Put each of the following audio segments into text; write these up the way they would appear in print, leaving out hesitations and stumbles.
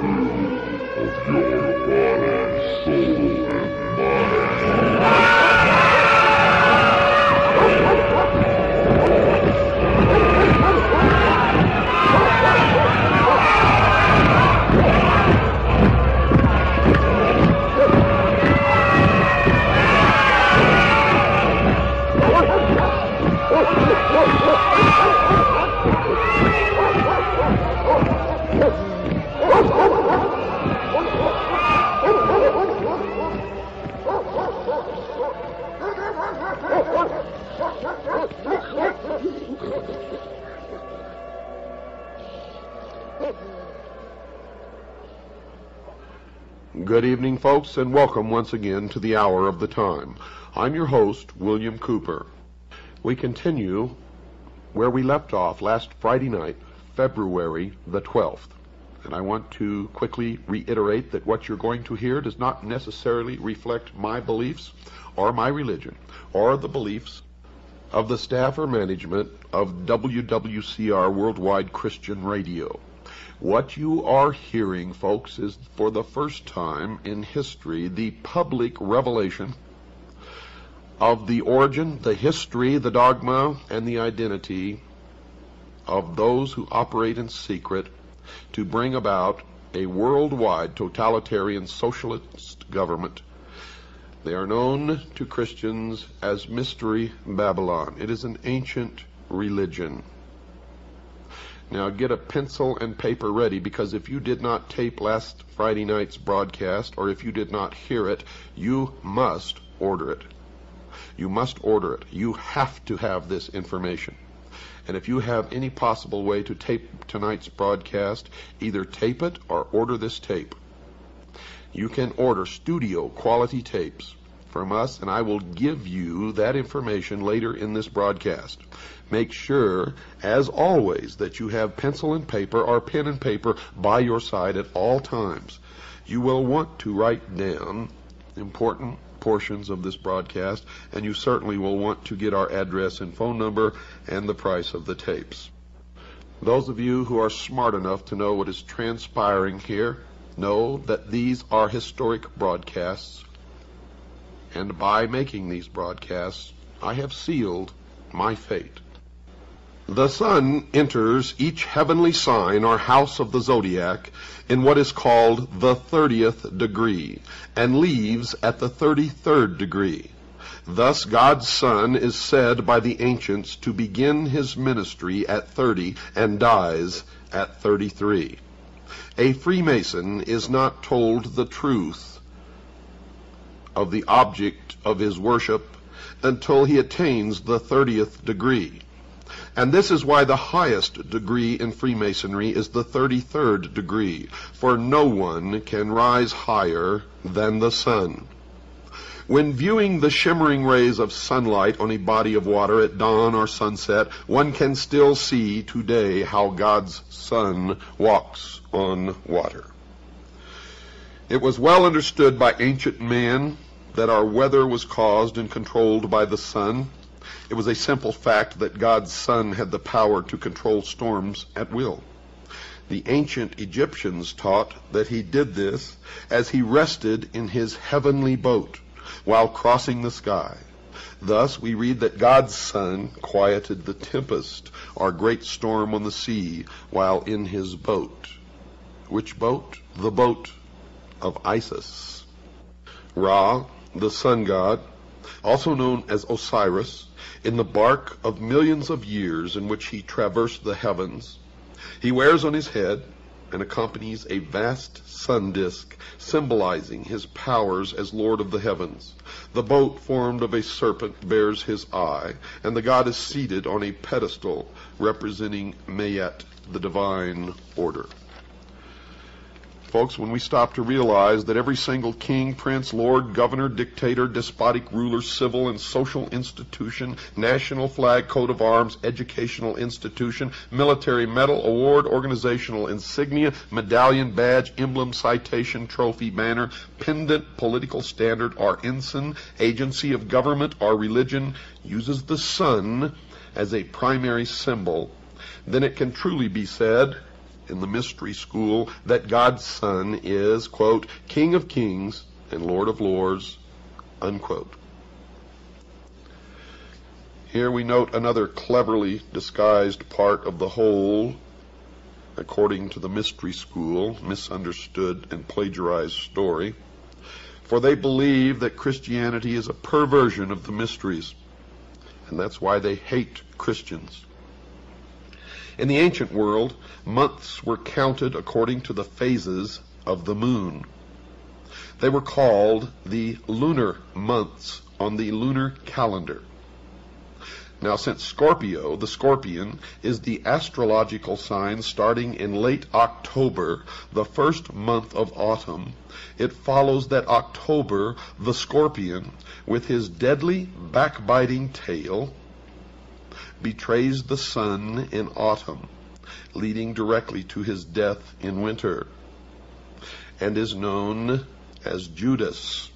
of your body, soul, and mind. Good evening, folks, and welcome once again to the Hour of the Time. I'm your host, William Cooper. We continue where we left off last Friday night, February the 12th. And I want to quickly reiterate that what you're going to hear does not necessarily reflect my beliefs or my religion or the beliefs of the staff or management of WWCR Worldwide Christian Radio. What you are hearing, folks, is for the first time in history the public revelation of the origin, the history, the dogma, and the identity of those who operate in secret to bring about a worldwide totalitarian socialist government. They are known to Christians as Mystery Babylon. It is an ancient religion. Now get a pencil and paper ready, because if you did not tape last Friday night's broadcast, or if you did not hear it, you must order it. You must order it. You have to have this information. And if you have any possible way to tape tonight's broadcast, either tape it or order this tape. You can order studio quality tapes from us, and I will give you that information later in this broadcast. Make sure, as always, that you have pencil and paper or pen and paper by your side at all times. You will want to write down important portions of this broadcast, and you certainly will want to get our address and phone number and the price of the tapes. Those of you who are smart enough to know what is transpiring here know that these are historic broadcasts, and by making these broadcasts, I have sealed my fate. The sun enters each heavenly sign or house of the zodiac in what is called the 30th degree, and leaves at the 33rd degree. Thus God's Son is said by the ancients to begin his ministry at 30 and dies at 33. A Freemason is not told the truth of the object of his worship until he attains the 30th degree. And this is why the highest degree in Freemasonry is the 33rd degree, for no one can rise higher than the sun. When viewing the shimmering rays of sunlight on a body of water at dawn or sunset, one can still see today how God's Son walks on water. It was well understood by ancient man that our weather was caused and controlled by the sun. It was a simple fact that God's Son had the power to control storms at will. The ancient Egyptians taught that he did this as he rested in his heavenly boat while crossing the sky. Thus we read that God's Son quieted the tempest or great storm on the sea while in his boat. Which boat? The boat of Isis. Ra, the sun god, also known as Osiris, in the bark of millions of years in which he traversed the heavens, he wears on his head and accompanies a vast sun disk symbolizing his powers as Lord of the heavens. The boat formed of a serpent bears his eye, and the god is seated on a pedestal representing Mayet, the divine order. Folks, when we stop to realize that every single king, prince, lord, governor, dictator, despotic ruler, civil and social institution, national flag, coat of arms, educational institution, military medal, award, organizational insignia, medallion, badge, emblem, citation, trophy, banner, pendant, political standard, or ensign, agency of government or religion uses the sun as a primary symbol, then it can truly be said in the mystery school that God's Son is, quote, King of Kings and Lord of Lords, unquote. Here we note another cleverly disguised part of the whole, according to the mystery school, misunderstood and plagiarized story. For they believe that Christianity is a perversion of the mysteries, and that's why they hate Christians. In the ancient world, months were counted according to the phases of the moon. They were called the lunar months on the lunar calendar. Now, since Scorpio, the scorpion, is the astrological sign starting in late October, the first month of autumn, it follows that October, the scorpion, with his deadly backbiting tail, betrays the sun in autumn, leading directly to his death in winter, and is known as Judas.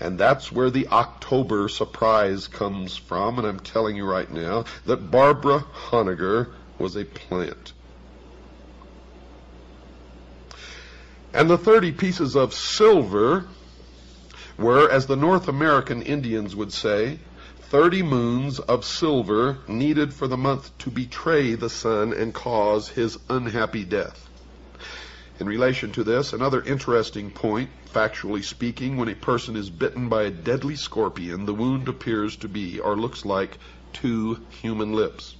And that's where the October surprise comes from, and I'm telling you right now that Barbara Honegger was a plant. And the 30 pieces of silver were, as the North American Indians would say, 30 moons of silver needed for the month to betray the sun and cause his unhappy death. In relation to this, another interesting point, factually speaking, when a person is bitten by a deadly scorpion, the wound appears to be, or looks like, 2 human lips.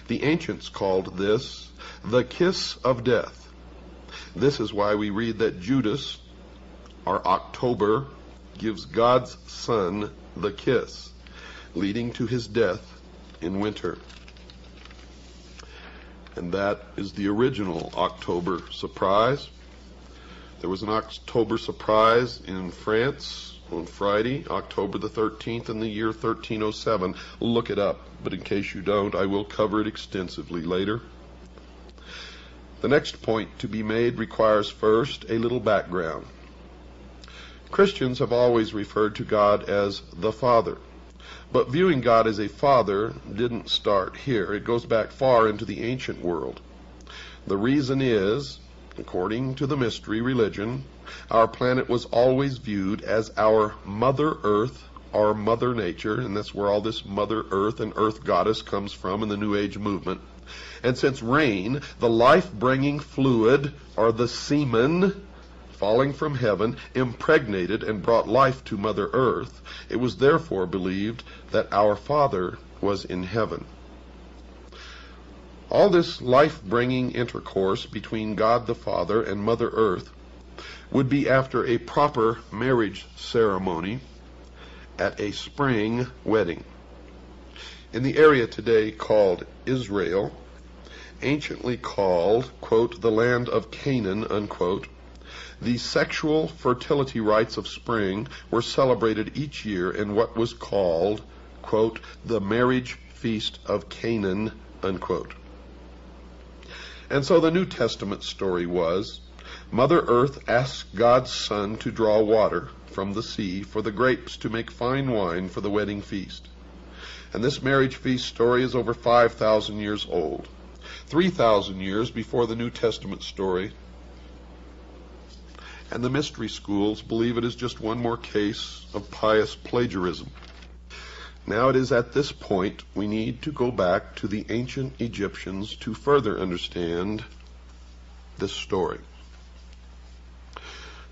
The ancients called this the kiss of death. This is why we read that Judas, or October, gives God's Son the kiss, leading to his death in winter. And that is the original October surprise. There was an October surprise in France on Friday, October the 13th, in the year 1307. Look it up, but in case you don't, I will cover it extensively later. The next point to be made requires first a little background. Christians have always referred to God as the Father. But viewing God as a father didn't start here. It goes back far into the ancient world. The reason is, according to the mystery religion, our planet was always viewed as our Mother Earth, our Mother Nature, and that's where all this Mother Earth and Earth Goddess comes from in the New Age movement. And since rain, the life-bringing fluid, or the semen, falling from heaven, impregnated and brought life to Mother Earth, it was therefore believed that our Father was in heaven. All this life-bringing intercourse between God the Father and Mother Earth would be after a proper marriage ceremony at a spring wedding. In the area today called Israel, anciently called, quote, the land of Canaan, unquote, the sexual fertility rites of spring were celebrated each year in what was called, quote, the marriage feast of Canaan, unquote. And so the New Testament story was, Mother Earth asked God's Son to draw water from the sea for the grapes to make fine wine for the wedding feast. And this marriage feast story is over 5,000 years old, 3,000 years before the New Testament story. And the mystery schools believe it is just one more case of pious plagiarism. Now it is at this point we need to go back to the ancient Egyptians to further understand this story.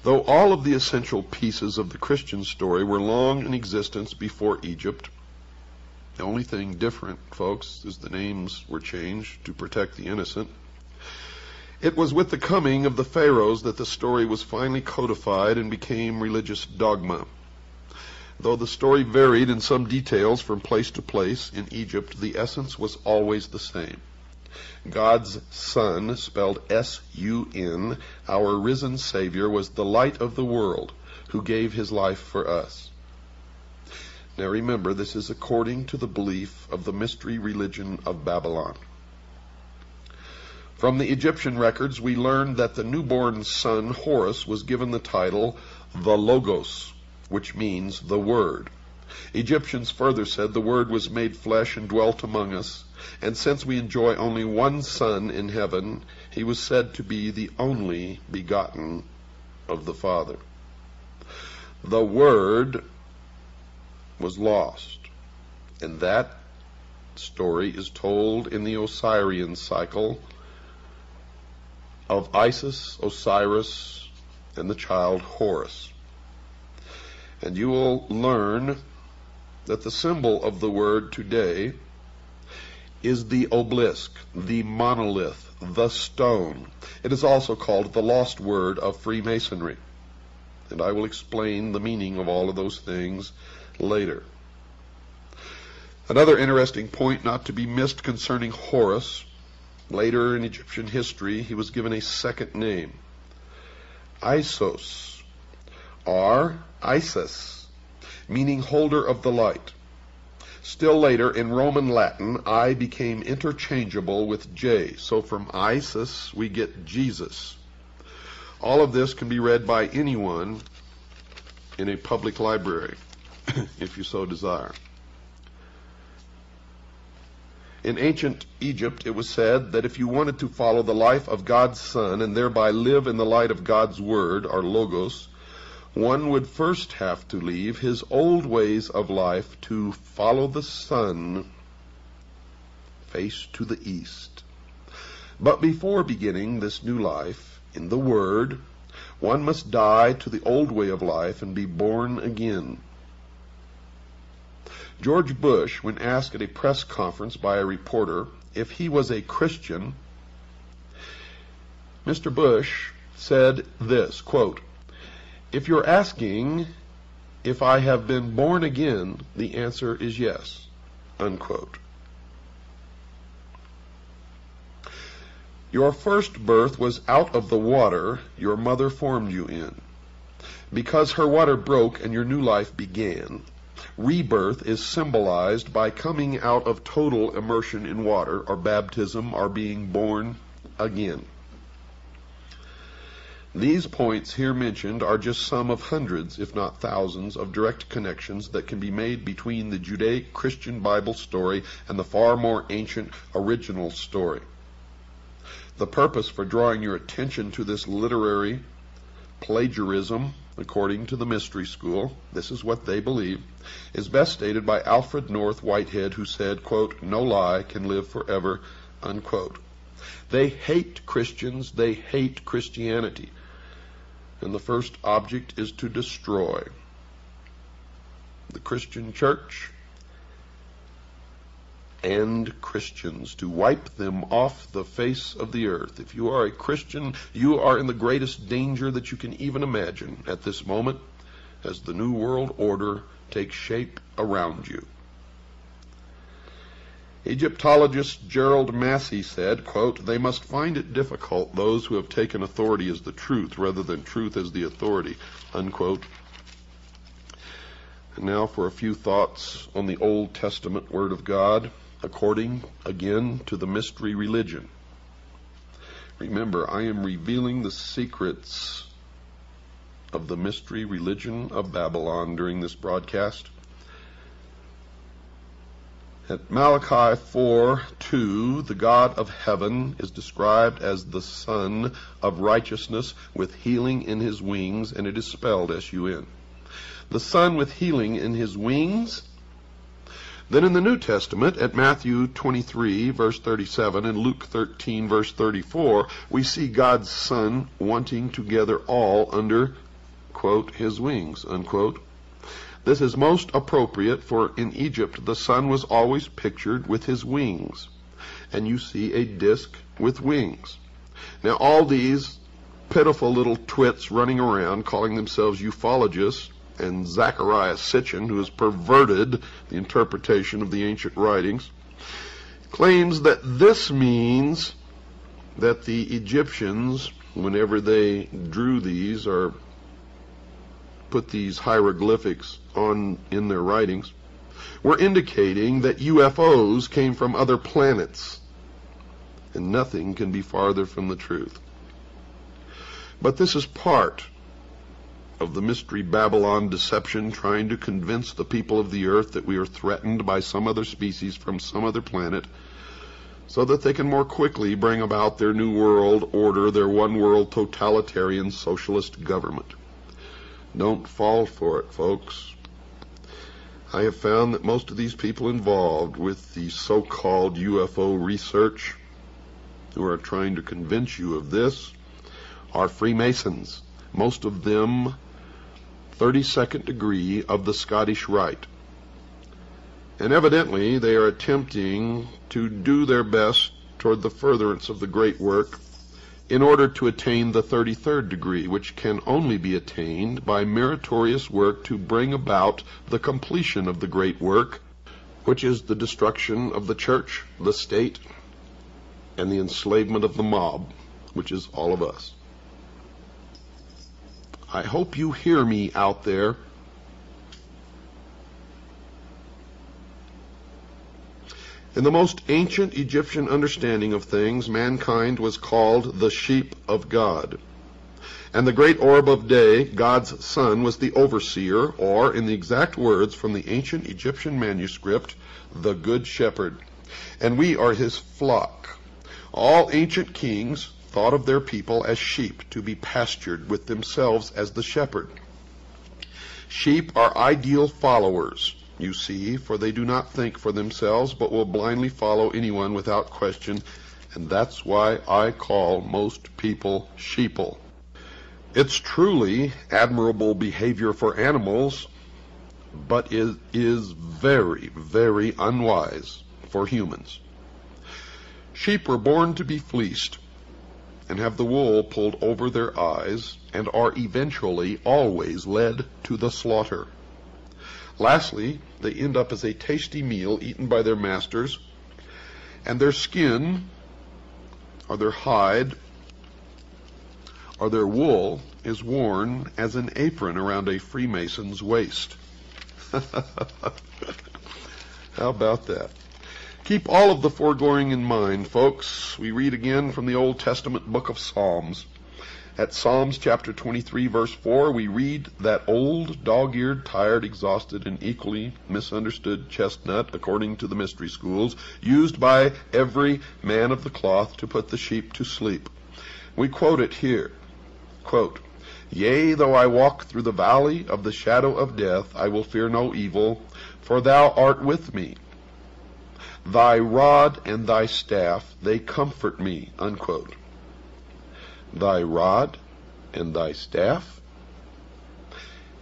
Though all of the essential pieces of the Christian story were long in existence before Egypt, the only thing different, folks, is the names were changed to protect the innocent. It was with the coming of the pharaohs that the story was finally codified and became religious dogma. Though the story varied in some details from place to place in Egypt, the essence was always the same. God's Son, spelled S-U-N, our risen Savior, was the light of the world, who gave his life for us. Now remember, this is according to the belief of the mystery religion of Babylon. From the Egyptian records, we learned that the newborn son, Horus, was given the title the Logos, which means the Word. Egyptians further said, the Word was made flesh and dwelt among us, and since we enjoy only one Son in heaven, he was said to be the only begotten of the Father. The Word was lost, and that story is told in the Osirian cycle of Isis, Osiris, and the child Horus. And you will learn that the symbol of the Word today is the obelisk, the monolith, the stone. It is also called the lost word of Freemasonry. And I will explain the meaning of all of those things later. Another interesting point not to be missed concerning Horus, later in Egyptian history, he was given a second name, Isos, or Isis, meaning holder of the light. Still later, in Roman Latin, I became interchangeable with J. So from Isis, we get Jesus. All of this can be read by anyone in a public library, if you so desire. In ancient Egypt, it was said that if you wanted to follow the life of God's Son and thereby live in the light of God's Word, or Logos, one would first have to leave his old ways of life to follow the sun, face to the east. But before beginning this new life in the Word, one must die to the old way of life and be born again. George Bush, when asked at a press conference by a reporter if he was a Christian, Mr. Bush said this, quote, "If you're asking if I have been born again, the answer is yes," unquote. Your first birth was out of the water your mother formed you in. Because her water broke and your new life began, rebirth is symbolized by coming out of total immersion in water, or baptism, or being born again. These points here mentioned are just some of hundreds, if not thousands, of direct connections that can be made between the Judaic-Christian Bible story and the far more ancient original story. The purpose for drawing your attention to this literary plagiarism, according to the Mystery School, this is what they believe, is best stated by Alfred North Whitehead, who said, quote, "No lie can live forever," unquote. They hate Christians, they hate Christianity, and the first object is to destroy the Christian church and Christians, to wipe them off the face of the earth. If you are a Christian, you are in the greatest danger that you can even imagine at this moment as the New World Order takes shape around you. Egyptologist Gerald Massey said, quote, "They must find it difficult, those who have taken authority as the truth rather than truth as the authority," unquote. And now for a few thoughts on the Old Testament Word of God, according, again, to the mystery religion. Remember, I am revealing the secrets of the mystery religion of Babylon during this broadcast. At Malachi 4:2, the God of heaven is described as the Son of righteousness with healing in his wings, and it is spelled S-U-N. The Son with healing in his wings. Then in the New Testament, at Matthew 23, verse 37, and Luke 13, verse 34, we see God's Son wanting to gather all under, quote, his wings, unquote. This is most appropriate, for in Egypt the Son was always pictured with his wings, and you see a disc with wings. Now all these pitiful little twits running around calling themselves ufologists, and Zechariah Sitchin, who has perverted the interpretation of the ancient writings, claims that this means that the Egyptians, whenever they drew these or put these hieroglyphics on in their writings, were indicating that UFOs came from other planets, and nothing can be farther from the truth. But this is part of the Mystery Babylon deception, trying to convince the people of the earth that we are threatened by some other species from some other planet, so that they can more quickly bring about their new world order, their one world totalitarian socialist government. Don't fall for it, folks. I have found that most of these people involved with the so-called UFO research, who are trying to convince you of this, are Freemasons, most of them 32nd degree of the Scottish Rite. And evidently they are attempting to do their best toward the furtherance of the great work in order to attain the 33rd degree, which can only be attained by meritorious work to bring about the completion of the great work, which is the destruction of the church, the state, and the enslavement of the mob, which is all of us. I hope you hear me out there. In the most ancient Egyptian understanding of things, mankind was called the sheep of God. And the great orb of day, God's sun, was the overseer, or, in the exact words from the ancient Egyptian manuscript, the good shepherd. And we are his flock. All ancient kings thought of their people as sheep to be pastured, with themselves as the shepherd. Sheep are ideal followers, you see, for they do not think for themselves, but will blindly follow anyone without question, and that's why I call most people sheeple. It's truly admirable behavior for animals, but it is very, very unwise for humans. Sheep were born to be fleeced, and have the wool pulled over their eyes, and are eventually always led to the slaughter. Lastly, they end up as a tasty meal eaten by their masters, and their skin, or their hide, or their wool is worn as an apron around a Freemason's waist. How about that? Keep all of the foregoing in mind, folks. We read again from the Old Testament book of Psalms. At Psalms chapter 23, verse 4, we read that old, dog-eared, tired, exhausted, and equally misunderstood chestnut, according to the mystery schools, used by every man of the cloth to put the sheep to sleep. We quote it here. Quote, "Yea, though I walk through the valley of the shadow of death, I will fear no evil, for thou art with me. Thy rod and thy staff, they comfort me," unquote. Thy rod and thy staff?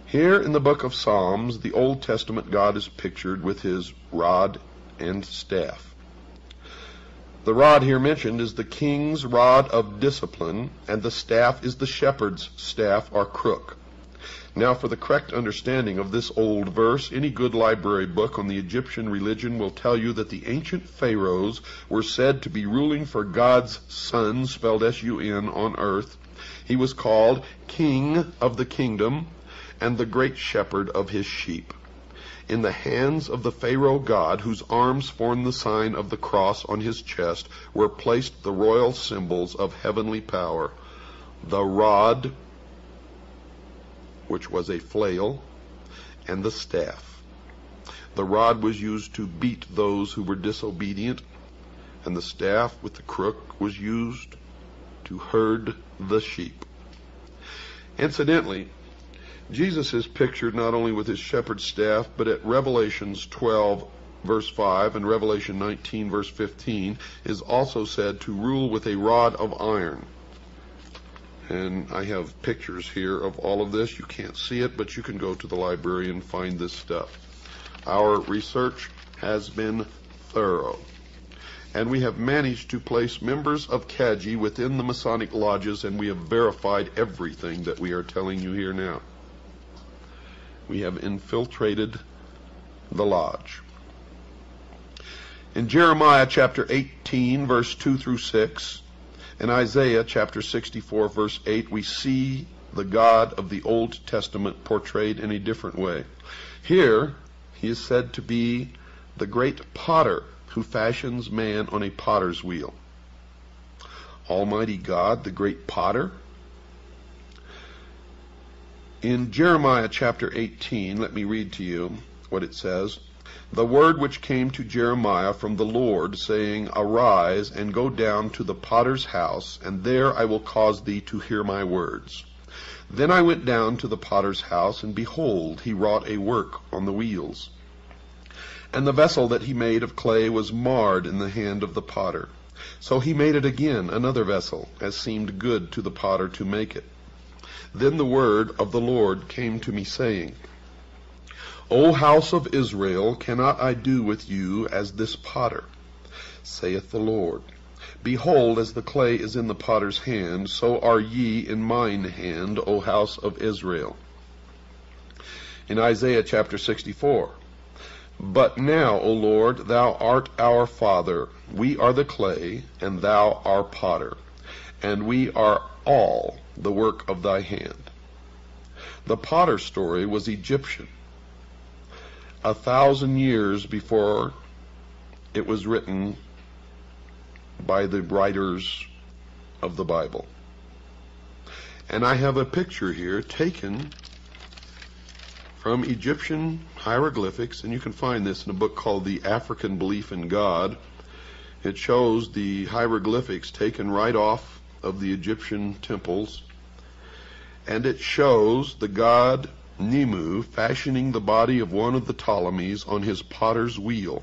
Here in the book of Psalms, the Old Testament God is pictured with his rod and staff. The rod here mentioned is the king's rod of discipline, and the staff is the shepherd's staff or crook. Now, for the correct understanding of this old verse, any good library book on the Egyptian religion will tell you that the ancient pharaohs were said to be ruling for God's Son, spelled S-U-N, on earth. He was called King of the Kingdom and the Great Shepherd of his sheep. In the hands of the Pharaoh god, whose arms formed the sign of the cross on his chest, were placed the royal symbols of heavenly power: the rod, which was a flail, and the staff. The rod was used to beat those who were disobedient, and the staff with the crook was used to herd the sheep. Incidentally, Jesus is pictured not only with his shepherd's staff, but at Revelations 12, verse 5, and Revelation 19, verse 15, is also said to rule with a rod of iron. And I have pictures here of all of this. You can't see it, but you can go to the library and find this stuff. Our research has been thorough, and we have managed to place members of Kaji within the Masonic lodges, and we have verified everything that we are telling you here now. We have infiltrated the lodge. In Jeremiah chapter 18, verse 2 through 6, in Isaiah chapter 64, verse 8, we see the God of the Old Testament portrayed in a different way. Here, he is said to be the great potter who fashions man on a potter's wheel. Almighty God, the great potter? In Jeremiah chapter 18, let me read to you what it says. The word which came to Jeremiah from the Lord, saying, Arise, and go down to the potter's house, and there I will cause thee to hear my words. Then I went down to the potter's house, and behold, he wrought a work on the wheels. And the vessel that he made of clay was marred in the hand of the potter. So he made it again another vessel, as seemed good to the potter to make it. Then the word of the Lord came to me, saying, O house of Israel, cannot I do with you as this potter? Saith the Lord. Behold, as the clay is in the potter's hand, so are ye in mine hand, O house of Israel. In Isaiah chapter 64, But now, O Lord, thou art our Father, we are the clay, and thou our potter, and we are all the work of thy hand. The potter's story was Egyptian, 1,000 years before it was written by the writers of the Bible. And I have a picture here taken from Egyptian hieroglyphics, and you can find this in a book called The African Belief in God. It shows the hieroglyphics taken right off of the Egyptian temples, and it shows the god Nemu fashioning the body of one of the Ptolemies on his potter's wheel.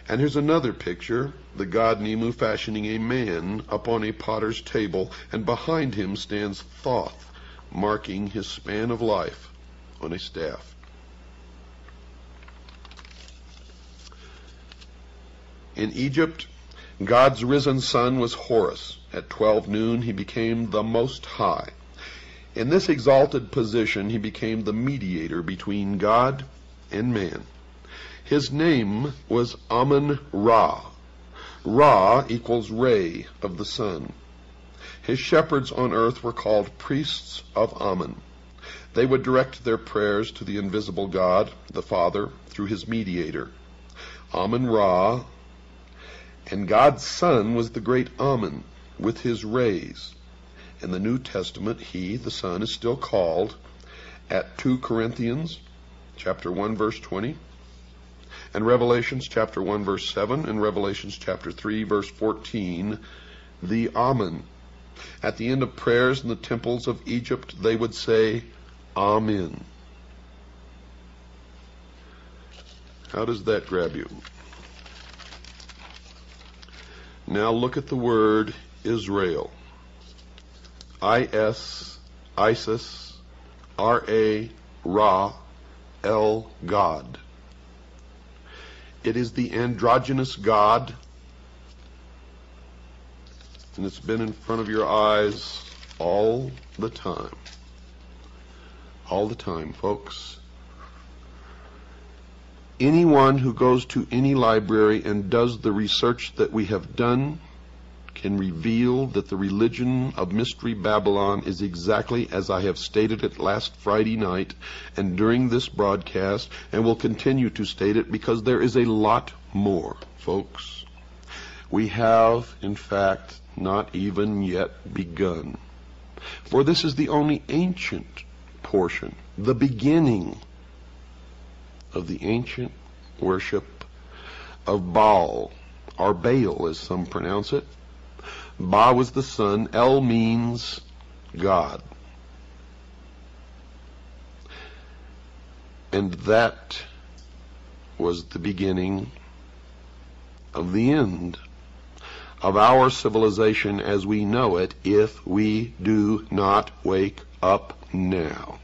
And here's another picture, the god Nemu fashioning a man up on a potter's table, and behind him stands Thoth, marking his span of life on a staff. In Egypt, God's risen son was Horus. At 12 noon he became the Most High. In this exalted position he became the mediator between God and man. His name was Amun-Ra. Ra equals ray of the sun. His shepherds on earth were called priests of Amun. They would direct their prayers to the invisible God, the Father, through his mediator, Amun-Ra. And God's Son was the great Amun, with his rays. In the New Testament, he, the Son, is still called, at 2 Corinthians chapter 1, verse 20, and Revelations chapter 1, verse 7, and Revelations chapter 3, verse 14, the Amen. At the end of prayers in the temples of Egypt, they would say, Amen. How does that grab you? Now look at the word Israel. Isis, R-A, Ra, El, God. It is the androgynous God, and it's been in front of your eyes all the time. All the time, folks. Anyone who goes to any library and does the research that we have done can reveal that the religion of Mystery Babylon is exactly as I have stated it last Friday night and during this broadcast, and will continue to state it because there is a lot more, folks. We have, in fact, not even yet begun. For this is the only ancient portion, the beginning of the ancient worship of Baal, or Baal as some pronounce it. Ba was the sun, El means God. And that was the beginning of the end of our civilization as we know it if we do not wake up now.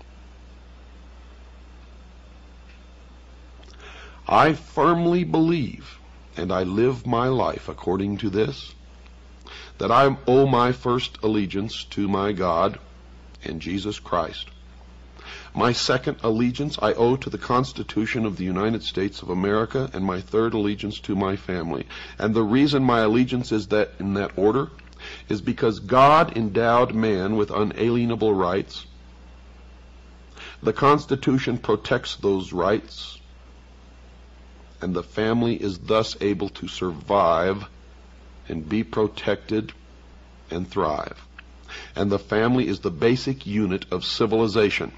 I firmly believe, and I live my life according to this, that I owe my first allegiance to my God and Jesus Christ. My second allegiance I owe to the Constitution of the United States of America, and my third allegiance to my family. And the reason my allegiance is that in that order is because God endowed man with unalienable rights. The Constitution protects those rights, and the family is thus able to survive and be protected and thrive. and the family is the basic unit of civilization.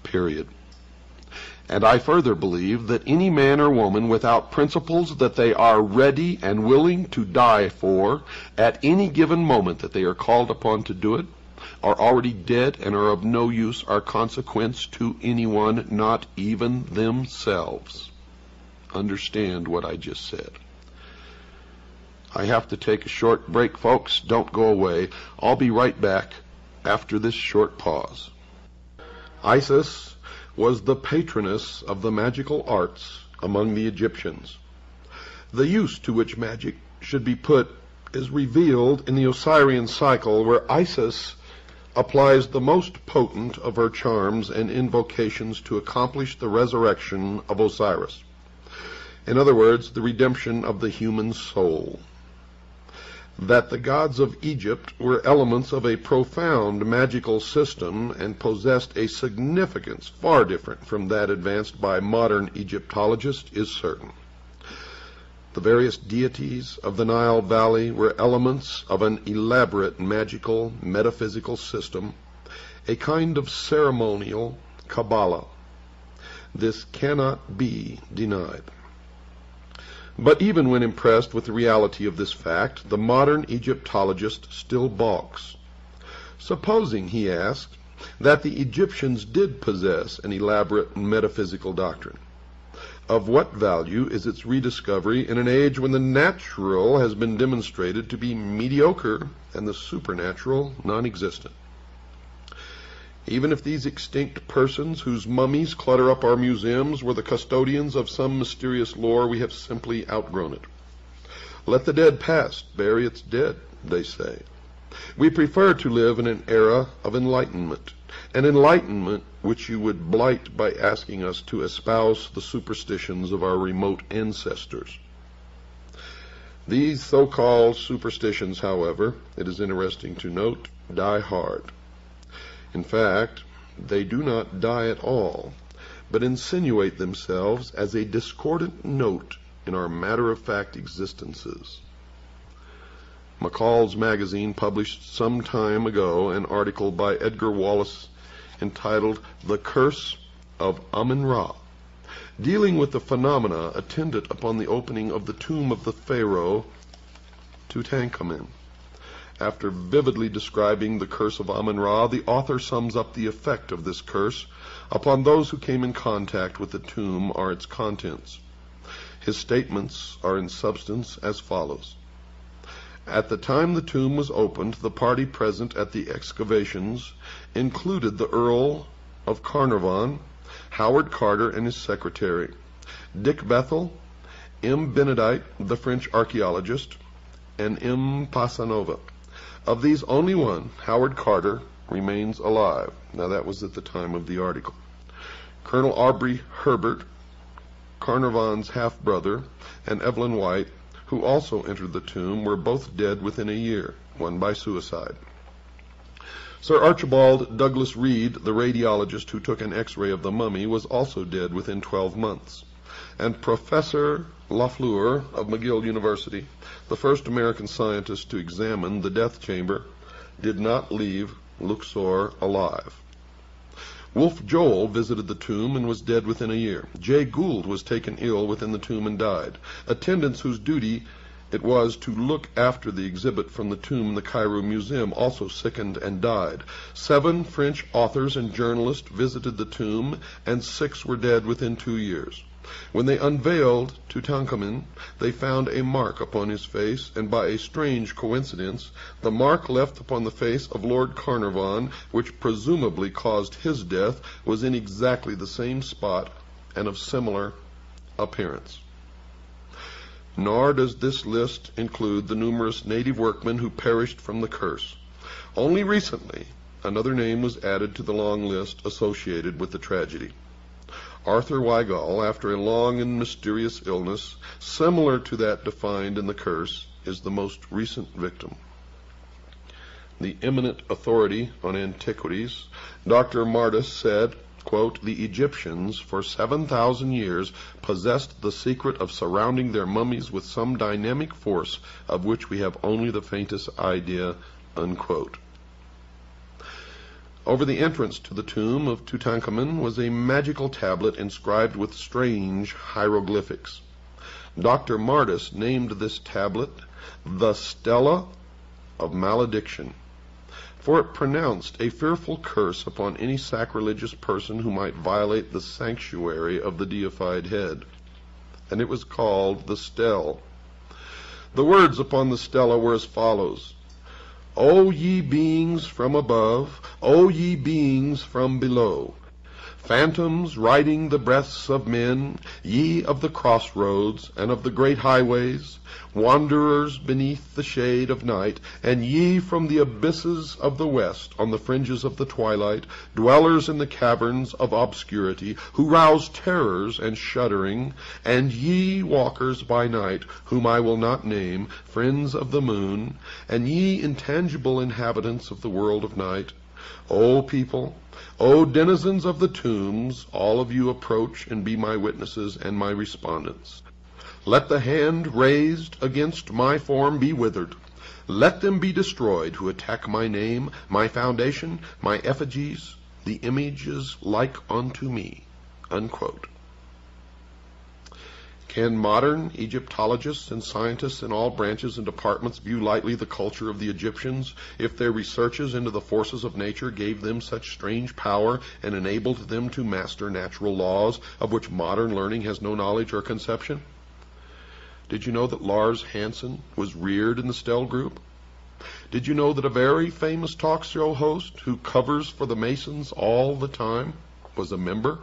Period. And I further believe that any man or woman without principles that they are ready and willing to die for at any given moment that they are called upon to do it are already dead and are of no use or consequence to anyone, not even themselves. Understand what I just said. I have to take a short break, folks. Don't go away. I'll be right back after this short pause. Isis was the patroness of the magical arts among the Egyptians. The use to which magic should be put is revealed in the Osirian cycle, where Isis applies the most potent of her charms and invocations to accomplish the resurrection of Osiris. In other words, the redemption of the human soul. That the gods of Egypt were elements of a profound magical system and possessed a significance far different from that advanced by modern Egyptologists is certain. The various deities of the Nile Valley were elements of an elaborate magical metaphysical system, a kind of ceremonial Kabbalah. This cannot be denied. But even when impressed with the reality of this fact, the modern Egyptologist still balks. Supposing, he asks, that the Egyptians did possess an elaborate metaphysical doctrine, of what value is its rediscovery in an age when the natural has been demonstrated to be mediocre and the supernatural non-existent? Even if these extinct persons whose mummies clutter up our museums were the custodians of some mysterious lore, we have simply outgrown it. Let the dead past bury its dead, they say. We prefer to live in an era of enlightenment, an enlightenment which you would blight by asking us to espouse the superstitions of our remote ancestors. These so-called superstitions, however, it is interesting to note, die hard. In fact, they do not die at all, but insinuate themselves as a discordant note in our matter-of-fact existences. McCall's magazine published some time ago an article by Edgar Wallace entitled "The Curse of Amun-Ra," dealing with the phenomena attendant upon the opening of the tomb of the pharaoh Tutankhamun. After vividly describing the curse of Amun-Ra, the author sums up the effect of this curse upon those who came in contact with the tomb or its contents. His statements are in substance as follows. At the time the tomb was opened, the party present at the excavations included the Earl of Carnarvon, Howard Carter and his secretary, Dick Bethel, M. Benedict, the French archaeologist, and M. Pasanova. Of these, only one, Howard Carter, remains alive. Now, that was at the time of the article. Colonel Aubrey Herbert, Carnarvon's half-brother, and Evelyn White, who also entered the tomb, were both dead within a year, one by suicide. Sir Archibald Douglas Reed, the radiologist who took an X-ray of the mummy, was also dead within 12 months. And Professor Lafleur of McGill University, the first American scientist to examine the death chamber, did not leave Luxor alive. Wolfe Joel visited the tomb and was dead within a year. Jay Gould was taken ill within the tomb and died. Attendants whose duty it was to look after the exhibit from the tomb in the Cairo Museum also sickened and died. 7 French authors and journalists visited the tomb, and 6 were dead within 2 years. When they unveiled Tutankhamun, they found a mark upon his face, and by a strange coincidence, the mark left upon the face of Lord Carnarvon, which presumably caused his death, was in exactly the same spot and of similar appearance. Nor does this list include the numerous native workmen who perished from the curse. Only recently, another name was added to the long list associated with the tragedy. Arthur Weigall, after a long and mysterious illness, similar to that defined in the curse, is the most recent victim. The eminent authority on antiquities, Dr. Martis, said, quote, "The Egyptians for 7,000 years possessed the secret of surrounding their mummies with some dynamic force of which we have only the faintest idea," unquote. Over the entrance to the tomb of Tutankhamun was a magical tablet inscribed with strange hieroglyphics. Dr. Martis named this tablet the Stela of Malediction, for it pronounced a fearful curse upon any sacrilegious person who might violate the sanctuary of the deified head, and it was called the Stele. The words upon the stela were as follows: "O ye beings from above, O ye beings from below, phantoms riding the breaths of men, ye of the crossroads and of the great highways, wanderers beneath the shade of night, and ye from the abysses of the west on the fringes of the twilight, dwellers in the caverns of obscurity, who rouse terrors and shuddering, and ye walkers by night, whom I will not name, friends of the moon, and ye intangible inhabitants of the world of night, O people, O denizens of the tombs, all of you approach and be my witnesses and my respondents. Let the hand raised against my form be withered. Let them be destroyed who attack my name, my foundation, my effigies, the images like unto me," unquote. Can modern Egyptologists and scientists in all branches and departments view lightly the culture of the Egyptians if their researches into the forces of nature gave them such strange power and enabled them to master natural laws of which modern learning has no knowledge or conception? Did you know that Lars Hansen was reared in the Stele group? Did you know that a very famous talk show host who covers for the Masons all the time was a member?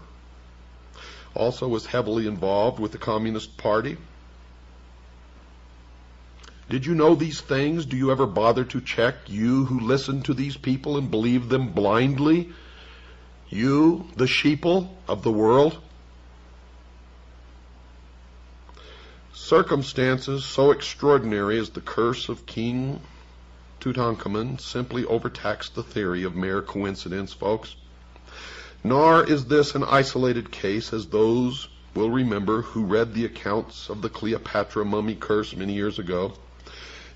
Also was heavily involved with the Communist Party? Did you know these things? Do you ever bother to check, you who listen to these people and believe them blindly? You, the sheeple of the world? Circumstances so extraordinary as the curse of King Tutankhamun simply overtax the theory of mere coincidence, folks. Nor is this an isolated case, as those will remember who read the accounts of the Cleopatra mummy curse many years ago.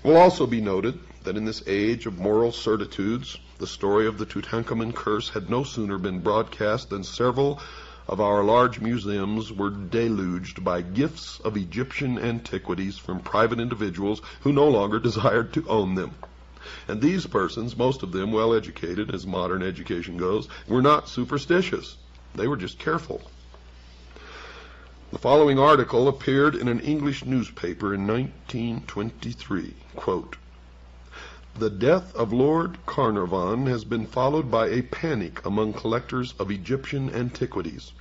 It will also be noted that in this age of moral certitudes, the story of the Tutankhamun curse had no sooner been broadcast than several of our large museums were deluged by gifts of Egyptian antiquities from private individuals who no longer desired to own them. And these persons, most of them well educated, as modern education goes, were not superstitious. They were just careful. The following article appeared in an English newspaper in 1923. Quote, "The death of Lord Carnarvon has been followed by a panic among collectors of Egyptian antiquities.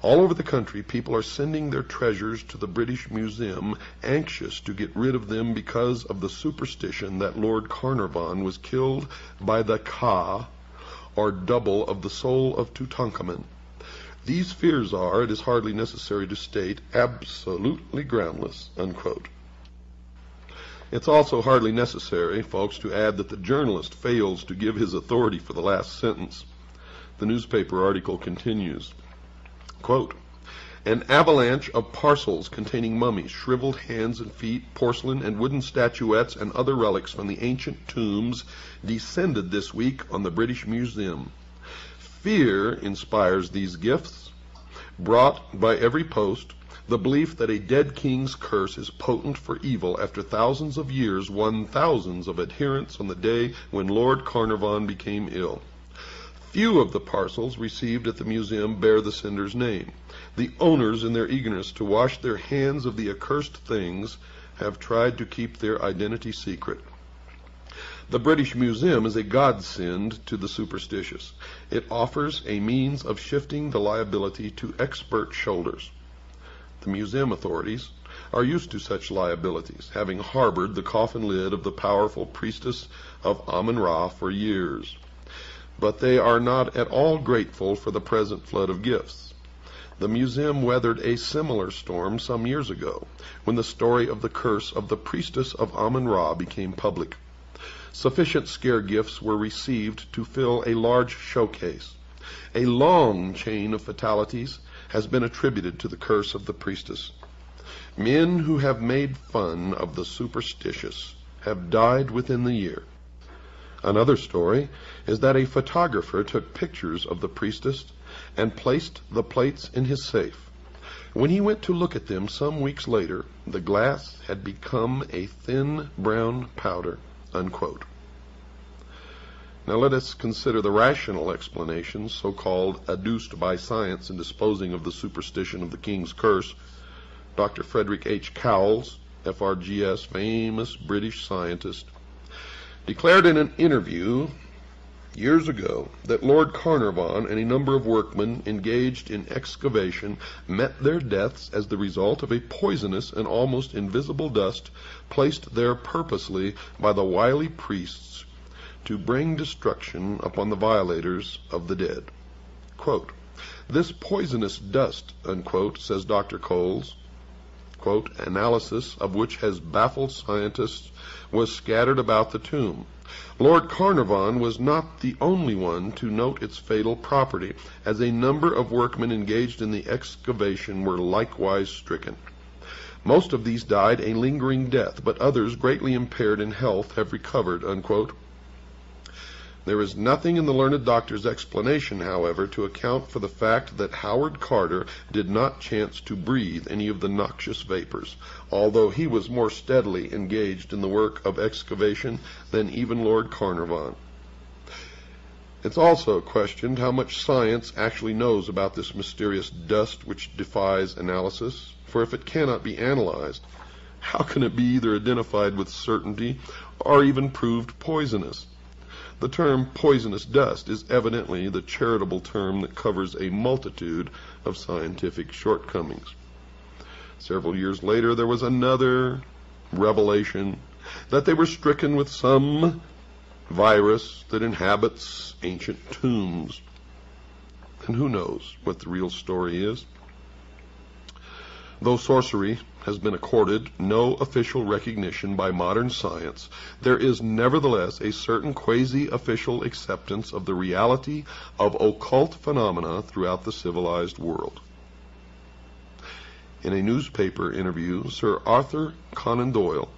All over the country, people are sending their treasures to the British Museum, anxious to get rid of them because of the superstition that Lord Carnarvon was killed by the Ka, or double of the soul of Tutankhamun. These fears are, it is hardly necessary to state, absolutely groundless," unquote. It's also hardly necessary, folks, to add that the journalist fails to give his authority for the last sentence. The newspaper article continues, quote, "An avalanche of parcels containing mummies, shriveled hands and feet, porcelain and wooden statuettes, and other relics from the ancient tombs descended this week on the British Museum. Fear inspires these gifts, brought by every post. The belief that a dead king's curse is potent for evil after thousands of years won thousands of adherents on the day when Lord Carnarvon became ill. Few of the parcels received at the museum bear the sender's name. The owners, in their eagerness to wash their hands of the accursed things, have tried to keep their identity secret. The British Museum is a godsend to the superstitious. It offers a means of shifting the liability to expert shoulders. The museum authorities are used to such liabilities, having harbored the coffin lid of the powerful priestess of Amun-Ra for years. But they are not at all grateful for the present flood of gifts. The museum weathered a similar storm some years ago, when the story of the curse of the priestess of Amun-Ra became public. Sufficient scare gifts were received to fill a large showcase. A long chain of fatalities has been attributed to the curse of the priestess. Men who have made fun of the superstitious have died within the year. Another story is that a photographer took pictures of the priestess and placed the plates in his safe. When he went to look at them some weeks later, the glass had become a thin brown powder, unquote. Now let us consider the rational explanations, so-called adduced by science in disposing of the superstition of the king's curse. Dr. Frederick H. Cowles, FRGS, famous British scientist, declared in an interview years ago that Lord Carnarvon and a number of workmen engaged in excavation met their deaths as the result of a poisonous and almost invisible dust placed there purposely by the wily priests to bring destruction upon the violators of the dead. Quote, "This poisonous dust," unquote, says Dr. Coles, quote, "analysis of which has baffled scientists, was scattered about the tomb. Lord Carnarvon was not the only one to note its fatal property, as a number of workmen engaged in the excavation were likewise stricken. Most of these died a lingering death, but others, greatly impaired in health, have recovered," unquote. There is nothing in the learned doctor's explanation, however, to account for the fact that Howard Carter did not chance to breathe any of the noxious vapors, although he was more steadily engaged in the work of excavation than even Lord Carnarvon. It's also questioned how much science actually knows about this mysterious dust which defies analysis, for if it cannot be analyzed, how can it be either identified with certainty or even proved poisonous? The term poisonous dust is evidently the charitable term that covers a multitude of scientific shortcomings. Several years later, there was another revelation that they were stricken with some virus that inhabits ancient tombs. And who knows what the real story is? Though sorcery has been accorded no official recognition by modern science, there is nevertheless a certain quasi-official acceptance of the reality of occult phenomena throughout the civilized world. In a newspaper interview, Sir Arthur Conan Doyle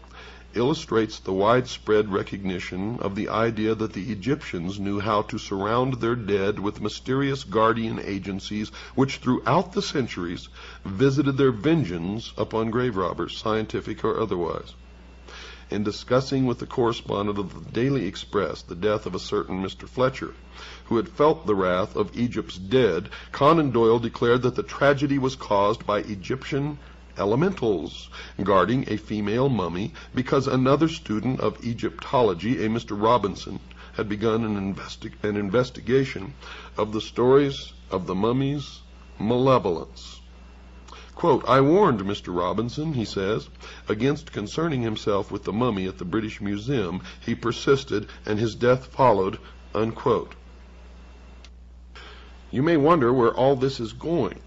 illustrates the widespread recognition of the idea that the Egyptians knew how to surround their dead with mysterious guardian agencies which throughout the centuries visited their vengeance upon grave robbers, scientific or otherwise. In discussing with the correspondent of the Daily Express the death of a certain Mr. Fletcher, who had felt the wrath of Egypt's dead, Conan Doyle declared that the tragedy was caused by Egyptian elementals guarding a female mummy because another student of Egyptology, a Mr. Robinson, had begun an investigation of the stories of the mummy's malevolence. Quote, "I warned Mr. Robinson," he says, "against concerning himself with the mummy at the British Museum. He persisted, and his death followed," unquote. You may wonder where all this is going.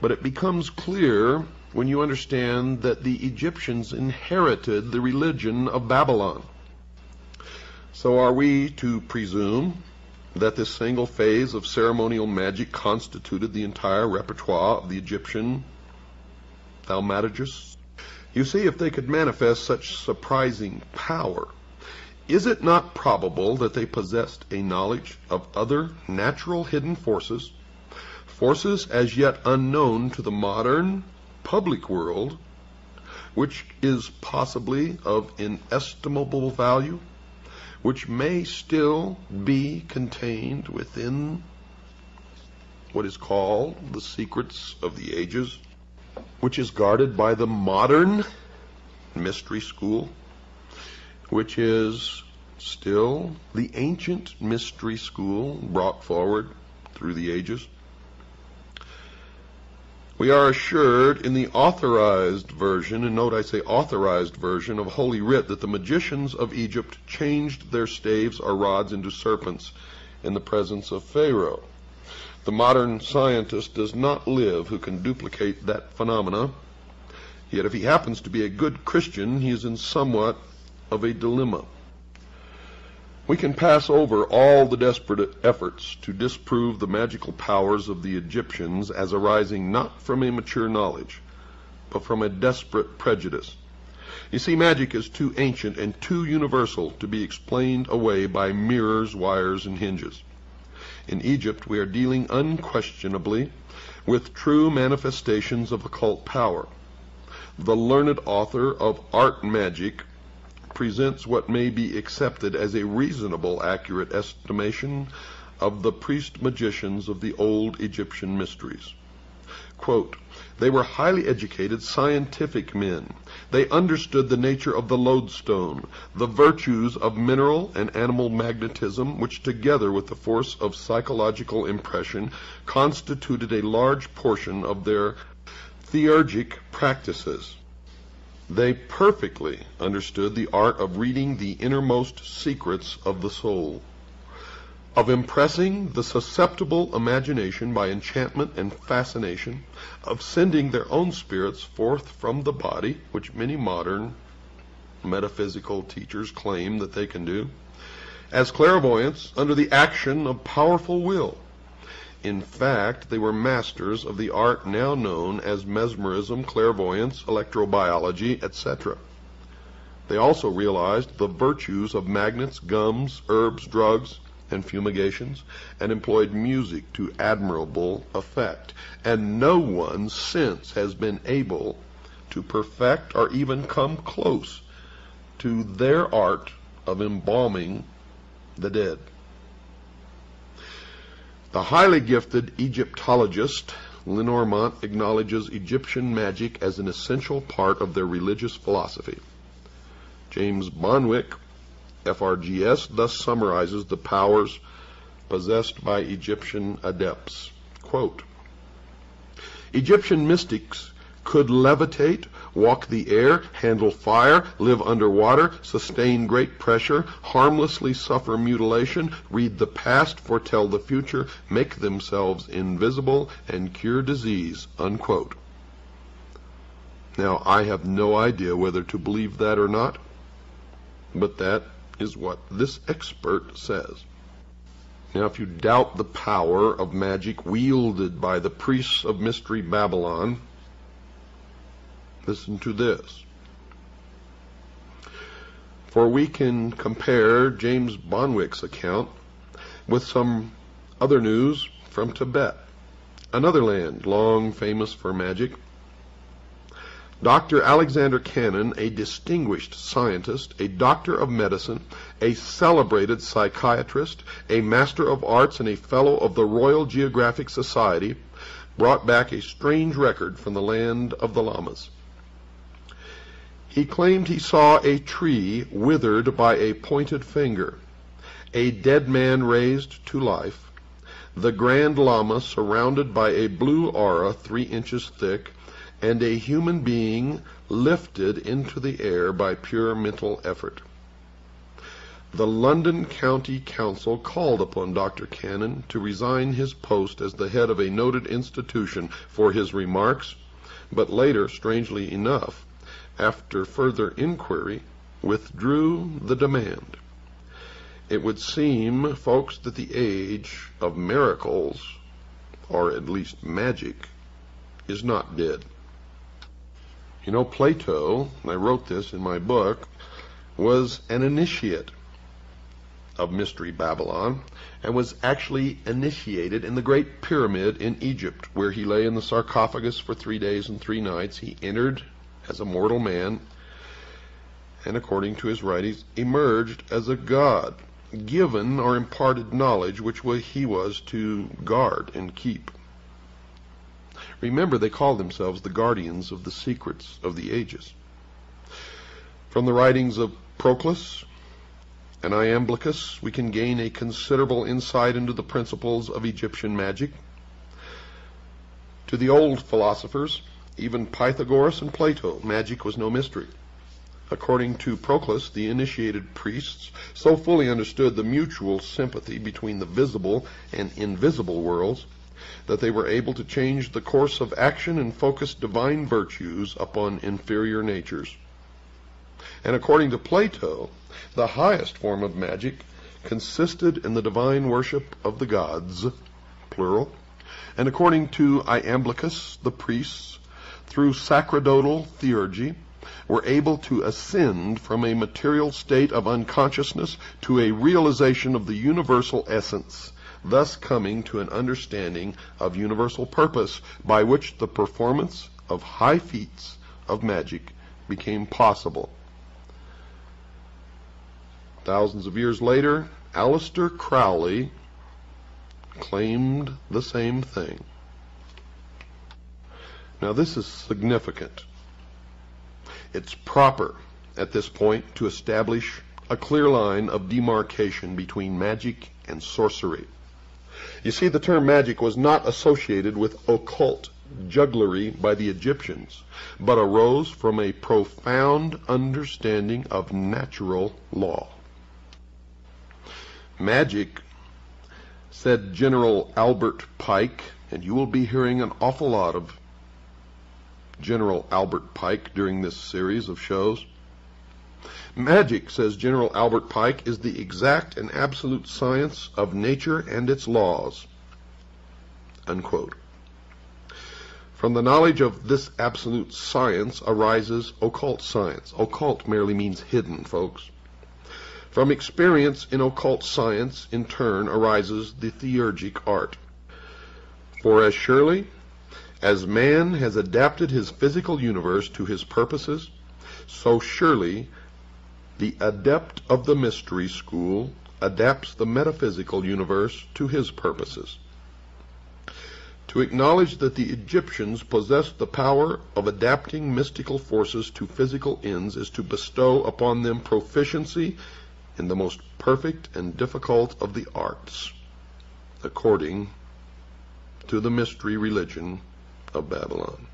But it becomes clear when you understand that the Egyptians inherited the religion of Babylon. So are we to presume that this single phase of ceremonial magic constituted the entire repertoire of the Egyptian thaumaturgists? You see, if they could manifest such surprising power, is it not probable that they possessed a knowledge of other natural hidden forces, forces as yet unknown to the modern public world, which is possibly of inestimable value, which may still be contained within what is called the secrets of the ages, which is guarded by the modern mystery school, which is still the ancient mystery school brought forward through the ages? We are assured in the authorized version, and note I say authorized version of Holy Writ, that the magicians of Egypt changed their staves or rods into serpents in the presence of Pharaoh. The modern scientist does not live who can duplicate that phenomena, yet if he happens to be a good Christian, he is in somewhat of a dilemma. We can pass over all the desperate efforts to disprove the magical powers of the Egyptians as arising not from a mature knowledge, but from a desperate prejudice. You see, magic is too ancient and too universal to be explained away by mirrors, wires, and hinges. In Egypt, we are dealing unquestionably with true manifestations of occult power. The learned author of Art Magic presents what may be accepted as a reasonable, accurate estimation of the priest-magicians of the old Egyptian mysteries. Quote, "They were highly educated, scientific men. They understood the nature of the lodestone, the virtues of mineral and animal magnetism, which together with the force of psychological impression constituted a large portion of their theurgic practices. They perfectly understood the art of reading the innermost secrets of the soul, of impressing the susceptible imagination by enchantment and fascination, of sending their own spirits forth from the body, which many modern metaphysical teachers claim that they can do, as clairvoyants under the action of powerful will. In fact, they were masters of the art now known as mesmerism, clairvoyance, electrobiology, etc. They also realized the virtues of magnets, gums, herbs, drugs, and fumigations, and employed music to admirable effect. And no one since has been able to perfect or even come close to their art of embalming the dead." The highly gifted Egyptologist Lenormant acknowledges Egyptian magic as an essential part of their religious philosophy. James Bonwick, FRGS, thus summarizes the powers possessed by Egyptian adepts. Quote, "Egyptian mystics could levitate, walk the air, handle fire, live underwater, sustain great pressure, harmlessly suffer mutilation, read the past, foretell the future, make themselves invisible, and cure disease." Unquote. Now, I have no idea whether to believe that or not, but that is what this expert says. Now, if you doubt the power of magic wielded by the priests of Mystery Babylon, listen to this. For we can compare James Bonwick's account with some other news from Tibet, another land long famous for magic. Dr. Alexander Cannon, a distinguished scientist, a doctor of medicine, a celebrated psychiatrist, a master of arts, and a fellow of the Royal Geographic Society, brought back a strange record from the land of the Lamas. He claimed he saw a tree withered by a pointed finger, a dead man raised to life, the Grand Lama surrounded by a blue aura 3 inches thick, and a human being lifted into the air by pure mental effort. The London County Council called upon Dr. Cannon to resign his post as the head of a noted institution for his remarks, but later, strangely enough, after further inquiry, withdrew the demand. It would seem, folks, that the age of miracles, or at least magic, is not dead. You know, Plato, and I wrote this in my book, was an initiate of Mystery Babylon, and was actually initiated in the Great Pyramid in Egypt, where he lay in the sarcophagus for 3 days and 3 nights. He entered as a mortal man, and according to his writings, emerged as a god, given or imparted knowledge which he was to guard and keep. Remember, they called themselves the guardians of the secrets of the ages. From the writings of Proclus and Iamblichus, we can gain a considerable insight into the principles of Egyptian magic. To the old philosophers, even Pythagoras and Plato, magic was no mystery. According to Proclus, the initiated priests so fully understood the mutual sympathy between the visible and invisible worlds that they were able to change the course of action and focus divine virtues upon inferior natures. And according to Plato, the highest form of magic consisted in the divine worship of the gods, plural, and according to Iamblichus, the priests, through sacerdotal theurgy, were able to ascend from a material state of unconsciousness to a realization of the universal essence, thus coming to an understanding of universal purpose, by which the performance of high feats of magic became possible. Thousands of years later, Aleister Crowley claimed the same thing. Now this is significant. It's proper at this point to establish a clear line of demarcation between magic and sorcery. You see, the term magic was not associated with occult jugglery by the Egyptians, but arose from a profound understanding of natural law. Magic, said General Albert Pike, and you will be hearing an awful lot of General Albert Pike during this series of shows. Magic, says General Albert Pike, is the exact and absolute science of nature and its laws. Unquote. From the knowledge of this absolute science arises occult science. Occult merely means hidden, folks. From experience in occult science, in turn, arises the theurgic art. For as surely as man has adapted his physical universe to his purposes, so surely the adept of the mystery school adapts the metaphysical universe to his purposes. To acknowledge that the Egyptians possessed the power of adapting mystical forces to physical ends is to bestow upon them proficiency in the most perfect and difficult of the arts, according to the mystery religion of Babylon.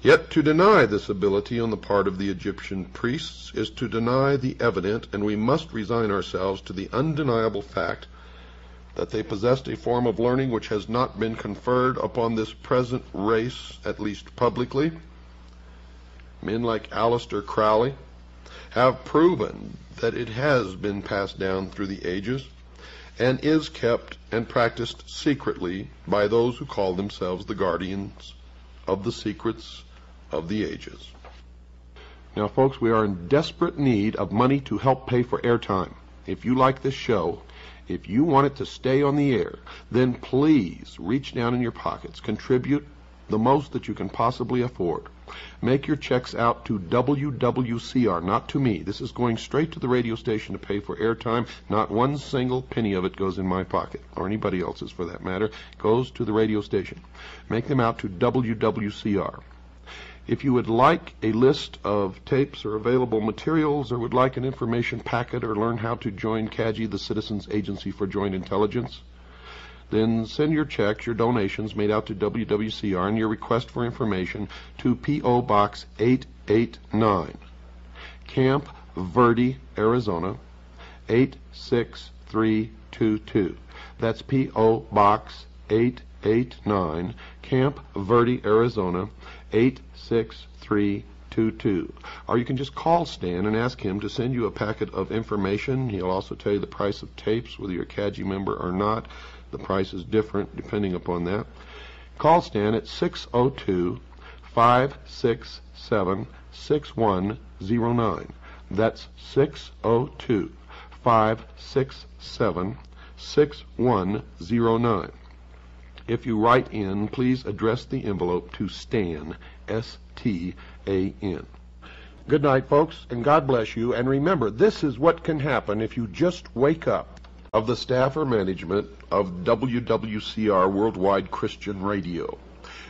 Yet to deny this ability on the part of the Egyptian priests is to deny the evident, and we must resign ourselves to the undeniable fact that they possessed a form of learning which has not been conferred upon this present race, at least publicly. Men like Aleister Crowley have proven that it has been passed down through the ages and is kept and practiced secretly by those who call themselves the guardians of the secrets of the ages. Now, folks, we are in desperate need of money to help pay for airtime. If you like this show, if you want it to stay on the air, then please reach down in your pockets, contribute the most that you can possibly afford. Make your checks out to WWCR, not to me. This is going straight to the radio station to pay for airtime. Not one single penny of it goes in my pocket, or anybody else's for that matter. Goes to the radio station. Make them out to WWCR. If you would like a list of tapes or available materials, or would like an information packet, or learn how to join CAGI, the Citizens Agency for Joint Intelligence, then send your checks, your donations made out to WWCR, and your request for information to P.O. Box 889, Camp Verde, Arizona, 86322. That's P.O. Box 889, Camp Verde, Arizona, 86322. Or you can just call Stan and ask him to send you a packet of information. He'll also tell you the price of tapes, whether you're a CAGI member or not. The price is different depending upon that. Call Stan at 602-567-6109. That's 602-567-6109. If you write in, please address the envelope to Stan, S-T-A-N. Good night, folks, and God bless you. And remember, this is what can happen if you just wake up. Of the staff or management of WWCR Worldwide Christian Radio.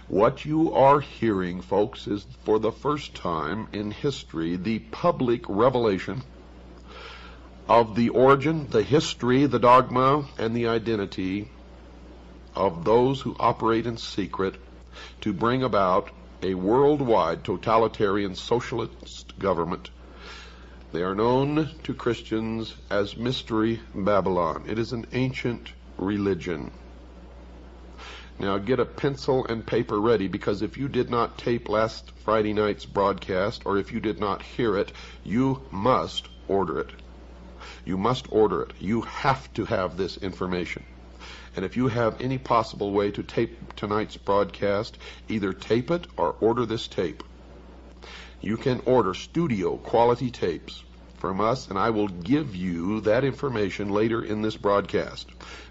What you are hearing, folks, is for the first time in history the public revelation of the origin, the history, the dogma, and the identity of those who operate in secret to bring about a worldwide totalitarian socialist government. They are known to Christians as Mystery Babylon. It is an ancient religion. Now get a pencil and paper ready, because if you did not tape last Friday night's broadcast, or if you did not hear it, you must order it. You must order it. You have to have this information. And if you have any possible way to tape tonight's broadcast, either tape it or order this tape. You can order studio quality tapes from us, and I will give you that information later in this broadcast.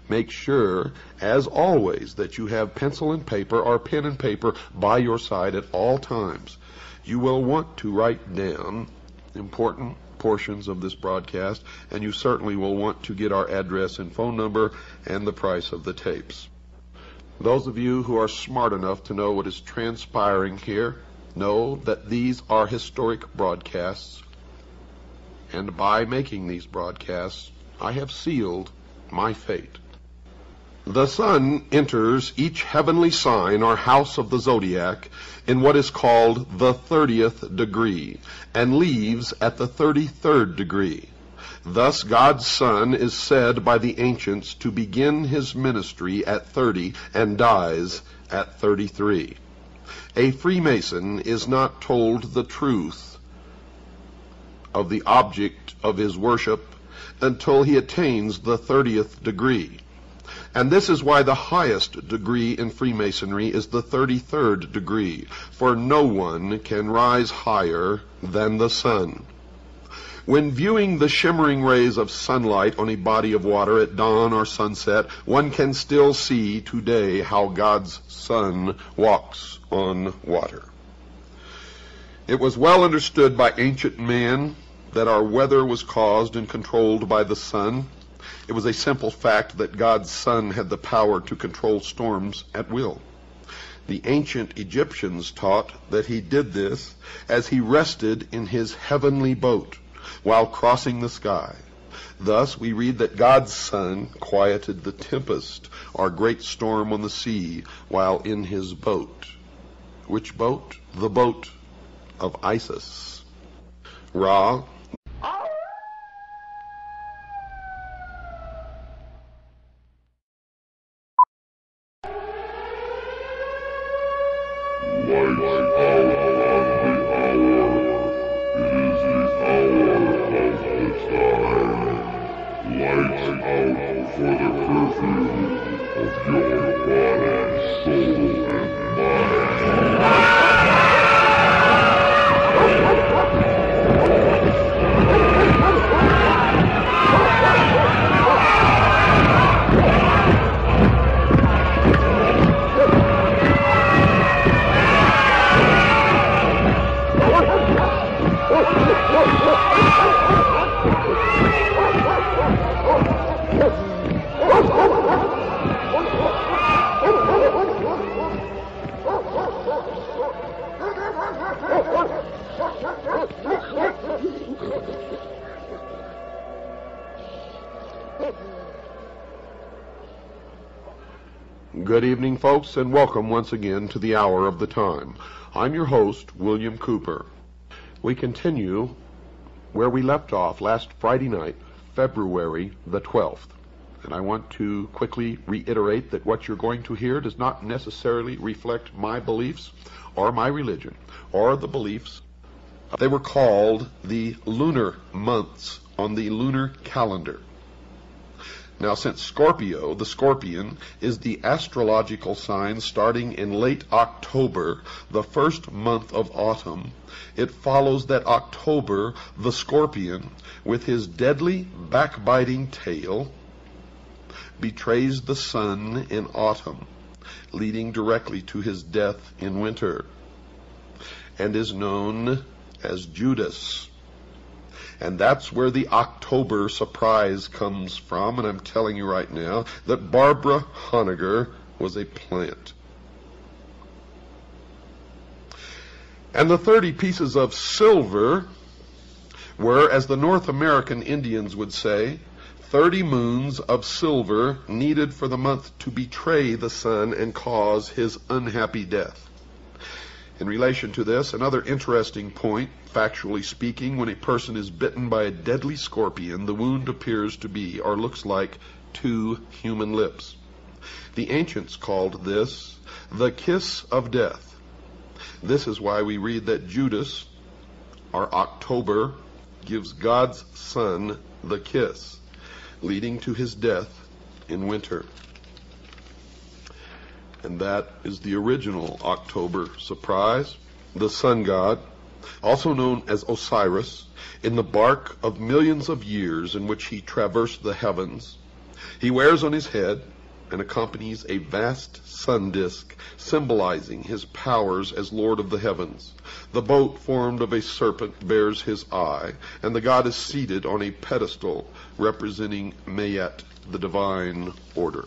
Make sure, as always, that you have pencil and paper or pen and paper by your side at all times. You will want to write down important portions of this broadcast, and you certainly will want to get our address and phone number and the price of the tapes. Those of you who are smart enough to know what is transpiring here know that these are historic broadcasts, and by making these broadcasts, I have sealed my fate. The sun enters each heavenly sign or house of the zodiac in what is called the 30th degree, and leaves at the 33rd degree. Thus God's Son is said by the ancients to begin his ministry at 30 and dies at 33. A Freemason is not told the truth of the object of his worship until he attains the 30th degree. And this is why the highest degree in Freemasonry is the 33rd degree, for no one can rise higher than the sun. When viewing the shimmering rays of sunlight on a body of water at dawn or sunset, one can still see today how God's Son walks on water. It was well understood by ancient man that our weather was caused and controlled by the sun. It was a simple fact that God's Son had the power to control storms at will. The ancient Egyptians taught that he did this as he rested in his heavenly boat while crossing the sky. Thus we read that God's Son quieted the tempest or great storm on the sea while in his boat. Which boat? The boat of Isis. Ra, Good evening, folks, and welcome once again to the Hour of the Time. I'm your host, William Cooper. We continue where we left off last Friday night, February the 12th. And I want to quickly reiterate that what you're going to hear does not necessarily reflect my beliefs or my religion or the beliefs. They were called the lunar months on the lunar calendar. Now, since Scorpio, the scorpion, is the astrological sign starting in late October, the first month of autumn, it follows that October, the scorpion, with his deadly backbiting tail, betrays the sun in autumn, leading directly to his death in winter, and is known as Judas. And that's where the October surprise comes from, and I'm telling you right now that Barbara Honegger was a plant. And the 30 pieces of silver were, as the North American Indians would say, 30 moons of silver needed for the month to betray the sun and cause his unhappy death. In relation to this, another interesting point, factually speaking, when a person is bitten by a deadly scorpion, the wound appears to be, or looks like, 2 human lips. The ancients called this the kiss of death. This is why we read that Judas, or October, gives God's Son the kiss, leading to his death in winter. And that is the original October surprise. The sun god, also known as Osiris, in the bark of millions of years in which he traversed the heavens, he wears on his head and accompanies a vast sun disk symbolizing his powers as Lord of the heavens. The boat formed of a serpent bears his eye, and the god is seated on a pedestal representing Mayet, the divine order.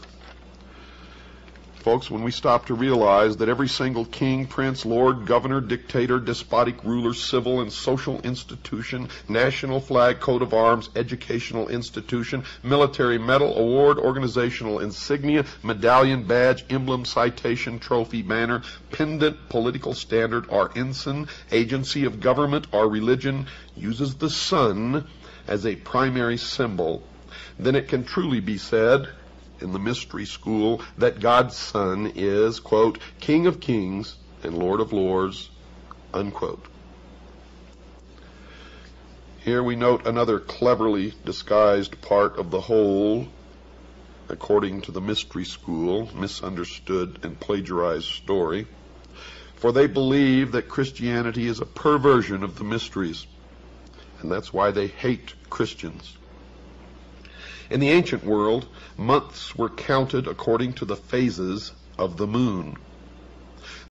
Folks, when we stop to realize that every single king, prince, lord, governor, dictator, despotic ruler, civil and social institution, national flag, coat of arms, educational institution, military medal, award, organizational insignia, medallion, badge, emblem, citation, trophy, banner, pendant, political standard, or ensign, agency of government, or religion uses the sun as a primary symbol, then it can truly be said in the mystery school that God's Son is, quote, King of Kings and Lord of Lords, unquote. Here we note another cleverly disguised part of the whole, according to the mystery school, misunderstood and plagiarized story. For they believe that Christianity is a perversion of the mysteries, and that's why they hate Christians. In the ancient world, months were counted according to the phases of the moon.